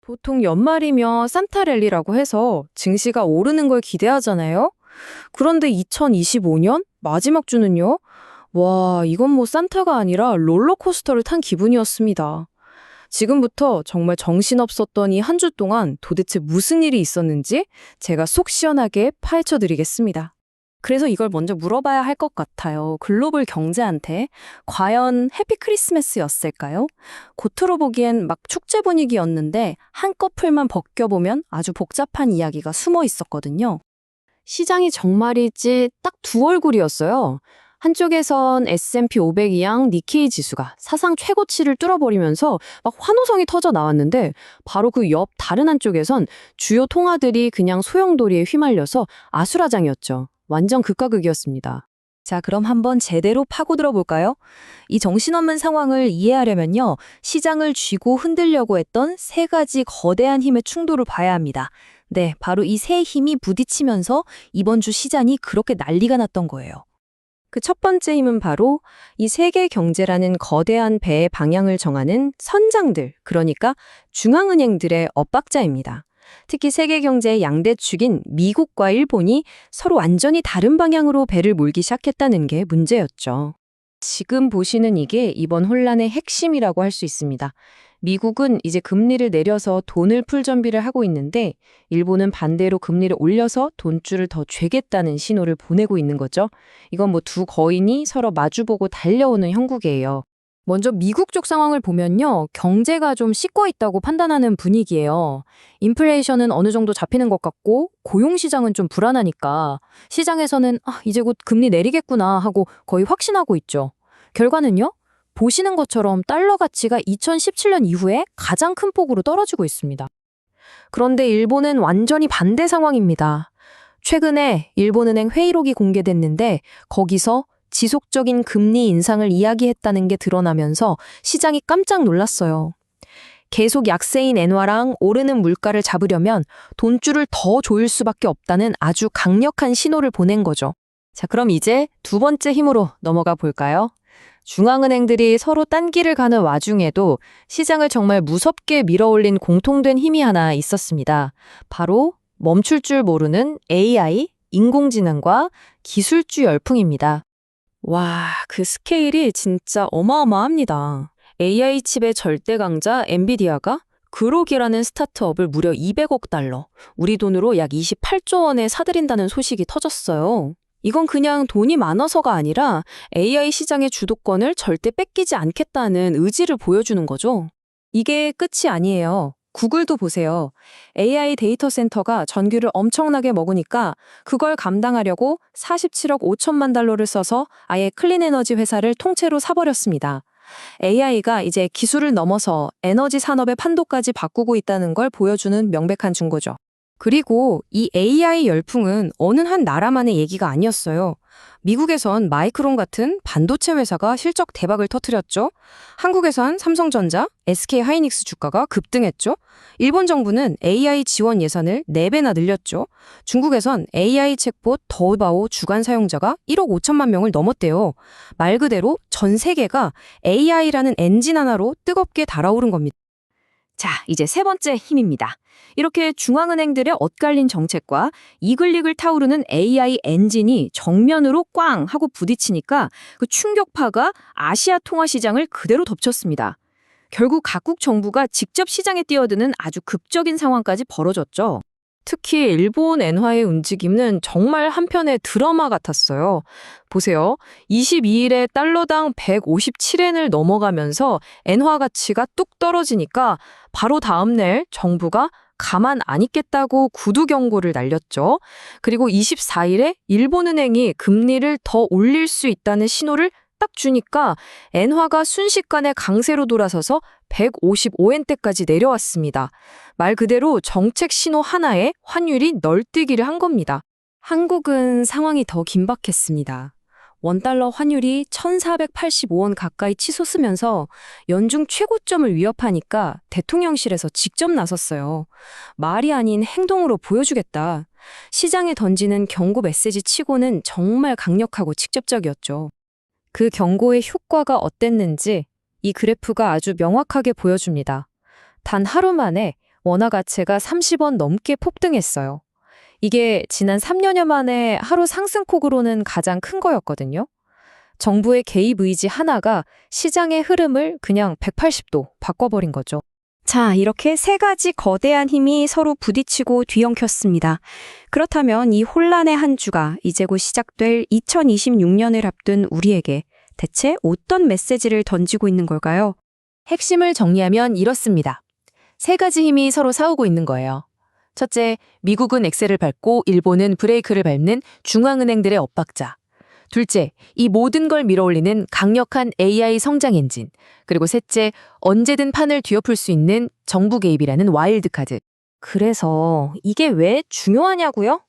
보통 연말이면 산타랠리라고 해서 증시가 오르는 걸 기대하잖아요? 그런데 2025년 마지막 주는요? 와, 이건 뭐 산타가 아니라 롤러코스터를 탄 기분이었습니다. 지금부터 정말 정신없었던 이 한 주 동안 도대체 무슨 일이 있었는지 제가 속 시원하게 파헤쳐 드리겠습니다. 그래서 이걸 먼저 물어봐야 할 것 같아요. 글로벌 경제한테 과연 해피 크리스마스였을까요? 겉으로 보기엔 막 축제 분위기였는데 한꺼풀만 벗겨보면 아주 복잡한 이야기가 숨어 있었거든요. 시장이 정말이지 딱 두 얼굴이었어요. 한쪽에선 S&P 500이랑 니케이 지수가 사상 최고치를 뚫어버리면서 막 환호성이 터져 나왔는데 바로 그 옆 다른 한쪽에선 주요 통화들이 그냥 소용돌이에 휘말려서 아수라장이었죠. 완전 극과 극이었습니다. 자, 그럼 한번 제대로 파고들어 볼까요? 이 정신없는 상황을 이해하려면요, 시장을 쥐고 흔들려고 했던 세 가지 거대한 힘의 충돌을 봐야 합니다. 네, 바로 이 세 힘이 부딪히면서 이번 주 시장이 그렇게 난리가 났던 거예요. 그 첫 번째 힘은 바로 이 세계 경제라는 거대한 배의 방향을 정하는 선장들, 그러니까 중앙은행들의 엇박자입니다. 특히 세계 경제의 양대축인 미국과 일본이 서로 완전히 다른 방향으로 배를 몰기 시작했다는 게 문제였죠. 지금 보시는 이게 이번 혼란의 핵심이라고 할 수 있습니다. 미국은 이제 금리를 내려서 돈을 풀 준비를 하고 있는데 일본은 반대로 금리를 올려서 돈줄을 더 쥐겠다는 신호를 보내고 있는 거죠. 이건 뭐 두 거인이 서로 마주보고 달려오는 형국이에요. 먼저 미국 쪽 상황을 보면요, 경제가 좀 식고 있다고 판단하는 분위기예요. 인플레이션은 어느 정도 잡히는 것 같고 고용시장은 좀 불안하니까 시장에서는 이제 곧 금리 내리겠구나 하고 거의 확신하고 있죠. 결과는요? 보시는 것처럼 달러 가치가 2017년 이후에 가장 큰 폭으로 떨어지고 있습니다. 그런데 일본은 완전히 반대 상황입니다. 최근에 일본은행 회의록이 공개됐는데 거기서 지속적인 금리 인상을 이야기했다는 게 드러나면서 시장이 깜짝 놀랐어요. 계속 약세인 엔화랑 오르는 물가를 잡으려면 돈줄을 더 조일 수밖에 없다는 아주 강력한 신호를 보낸 거죠. 자, 그럼 이제 두 번째 힘으로 넘어가 볼까요? 중앙은행들이 서로 딴 길을 가는 와중에도 시장을 정말 무섭게 밀어올린 공통된 힘이 하나 있었습니다. 바로 멈출 줄 모르는 AI, 인공지능과 기술주 열풍입니다. 와, 그 스케일이 진짜 어마어마합니다. AI 칩의 절대 강자 엔비디아가 그록이라는 스타트업을 무려 200억 달러, 우리 돈으로 약 28조 원에 사들인다는 소식이 터졌어요. 이건 그냥 돈이 많아서가 아니라 AI 시장의 주도권을 절대 뺏기지 않겠다는 의지를 보여주는 거죠. 이게 끝이 아니에요. 구글도 보세요. AI 데이터 센터가 전기를 엄청나게 먹으니까 그걸 감당하려고 47억 5천만 달러를 써서 아예 클린에너지 회사를 통째로 사버렸습니다. AI가 이제 기술을 넘어서 에너지 산업의 판도까지 바꾸고 있다는 걸 보여주는 명백한 증거죠. 그리고 이 AI 열풍은 어느 한 나라만의 얘기가 아니었어요. 미국에선 마이크론 같은 반도체 회사가 실적 대박을 터뜨렸죠. 한국에선 삼성전자, SK하이닉스 주가가 급등했죠. 일본 정부는 AI 지원 예산을 4배나 늘렸죠. 중국에선 AI 챗봇 더바오 주간 사용자가 1억 5천만 명을 넘었대요. 말 그대로 전 세계가 AI라는 엔진 하나로 뜨겁게 달아오른 겁니다. 자, 이제 세 번째 힘입니다. 이렇게 중앙은행들의 엇갈린 정책과 이글이글 타오르는 AI 엔진이 정면으로 꽝 하고 부딪히니까 그 충격파가 아시아 통화 시장을 그대로 덮쳤습니다. 결국 각국 정부가 직접 시장에 뛰어드는 아주 급적인 상황까지 벌어졌죠. 특히 일본 엔화의 움직임은 정말 한편의 드라마 같았어요. 보세요. 22일에 달러당 157엔을 넘어가면서 엔화 가치가 뚝 떨어지니까 바로 다음 날 정부가 가만 안 있겠다고 구두 경고를 날렸죠. 그리고 24일에 일본은행이 금리를 더 올릴 수 있다는 신호를 딱 주니까 엔화가 순식간에 강세로 돌아서서 155엔대까지 내려왔습니다. 말 그대로 정책 신호 하나에 환율이 널뛰기를 한 겁니다. 한국은 상황이 더 긴박했습니다. 원달러 환율이 1,485원 가까이 치솟으면서 연중 최고점을 위협하니까 대통령실에서 직접 나섰어요. 말이 아닌 행동으로 보여주겠다. 시장에 던지는 경고 메시지 치고는 정말 강력하고 직접적이었죠. 그 경고의 효과가 어땠는지 이 그래프가 아주 명확하게 보여줍니다. 단 하루 만에 원화 가치가 30원 넘게 폭등했어요. 이게 지난 3년여 만에 하루 상승폭으로는 가장 큰 거였거든요. 정부의 개입 의지 하나가 시장의 흐름을 그냥 180도 바꿔버린 거죠. 자, 이렇게 세 가지 거대한 힘이 서로 부딪히고 뒤엉켰습니다. 그렇다면 이 혼란의 한 주가 이제 곧 시작될 2026년을 앞둔 우리에게 대체 어떤 메시지를 던지고 있는 걸까요? 핵심을 정리하면 이렇습니다. 세 가지 힘이 서로 싸우고 있는 거예요. 첫째, 미국은 엑셀을 밟고 일본은 브레이크를 밟는 중앙은행들의 엇박자. 둘째, 이 모든 걸 밀어올리는 강력한 AI 성장 엔진. 그리고 셋째, 언제든 판을 뒤엎을 수 있는 정부 개입이라는 와일드카드. 그래서 이게 왜 중요하냐고요?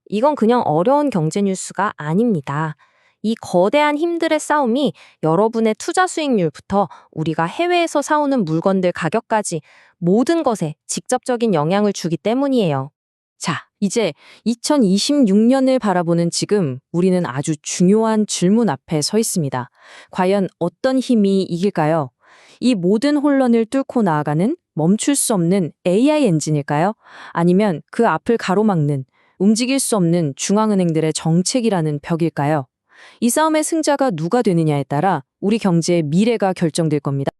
이건 그냥 어려운 경제 뉴스가 아닙니다. 이 거대한 힘들의 싸움이 여러분의 투자 수익률부터 우리가 해외에서 사오는 물건들 가격까지 모든 것에 직접적인 영향을 주기 때문이에요. 자, 이제 2026년을 바라보는 지금 우리는 아주 중요한 질문 앞에 서 있습니다. 과연 어떤 힘이 이길까요? 이 모든 혼란을 뚫고 나아가는 멈출 수 없는 AI 엔진일까요? 아니면 그 앞을 가로막는 움직일 수 없는 중앙은행들의 정책이라는 벽일까요? 이 싸움의 승자가 누가 되느냐에 따라 우리 경제의 미래가 결정될 겁니다.